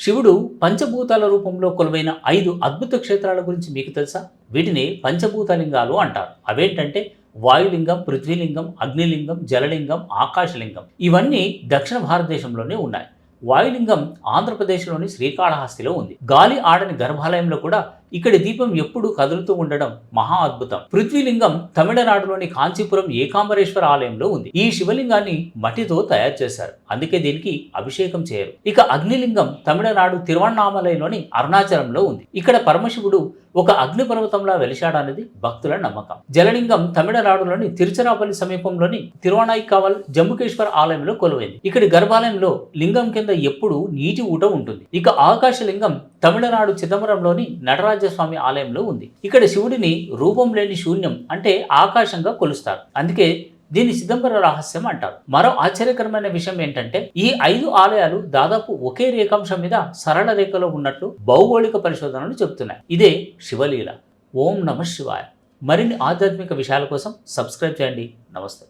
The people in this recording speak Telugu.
శివుడు పంచభూతాల రూపంలో కొలువైన 5 అద్భుత క్షేత్రాల గురించి మీకు తెలుసా? వీటిని పంచభూతలింగాలు అంటారు. అవేంటంటే వాయులింగం, పృథ్వీలింగం, అగ్నిలింగం, జలలింగం, ఆకాశలింగం. ఇవన్నీ దక్షిణ భారతదేశంలోనే ఉన్నాయి. వాయులింగం ఆంధ్రప్రదేశ్లోని శ్రీకాళహస్తిలో ఉంది. గాలి ఆడని గర్భాలయంలో కూడా ఇక్కడి దీపం ఎప్పుడూ కదులుతూ ఉండడం మహా అద్భుతం. పృథ్వీలింగం తమిళనాడులోని కాంచీపురం ఏకాంబరేశ్వర ఆలయంలో ఉంది. ఈ శివలింగాన్ని మట్టితో తయారు చేశారు, అందుకే దీనికి అభిషేకం చేయరు. ఇక అగ్నిలింగం తమిళనాడు తిరువణ్ణామలైలోని అరుణాచలంలో ఉంది. ఇక్కడ పరమశివుడు ఒక అగ్నిపర్వతంలా వెలిశాడన్నది భక్తుల నమ్మకం. జలలింగం తమిళనాడులోని తిరుచిరాపల్లి సమీపంలోని తిరువణైకావల్ జంబుకేశ్వర ఆలయంలో కొలువైంది. ఇక్కడి గర్భాలయంలో లింగం కింద ఎప్పుడూ నీటి ఊట ఉంటుంది. ఇక ఆకాశలింగం తమిళనాడు చిదంబరంలోని నటరాజస్వామి ఆలయంలో ఉంది. ఇక్కడ శివుడిని రూపం లేని శూన్యం అంటే ఆకాశంగా కొలుస్తారు, అందుకే దీన్ని చిదంబర రహస్యం అంటారు. మరో ఆశ్చర్యకరమైన విషయం ఏంటంటే ఈ 5 ఆలయాలు దాదాపు ఒకే రేఖాంశం మీద సరళ రేఖలో ఉన్నట్లు భౌగోళిక పరిశోధనలు చెబుతున్నాయి. ఇదే శివలీల. ఓం నమః శివాయ. మరిన్ని ఆధ్యాత్మిక విషయాల కోసం సబ్స్క్రైబ్ చేయండి. నమస్తే.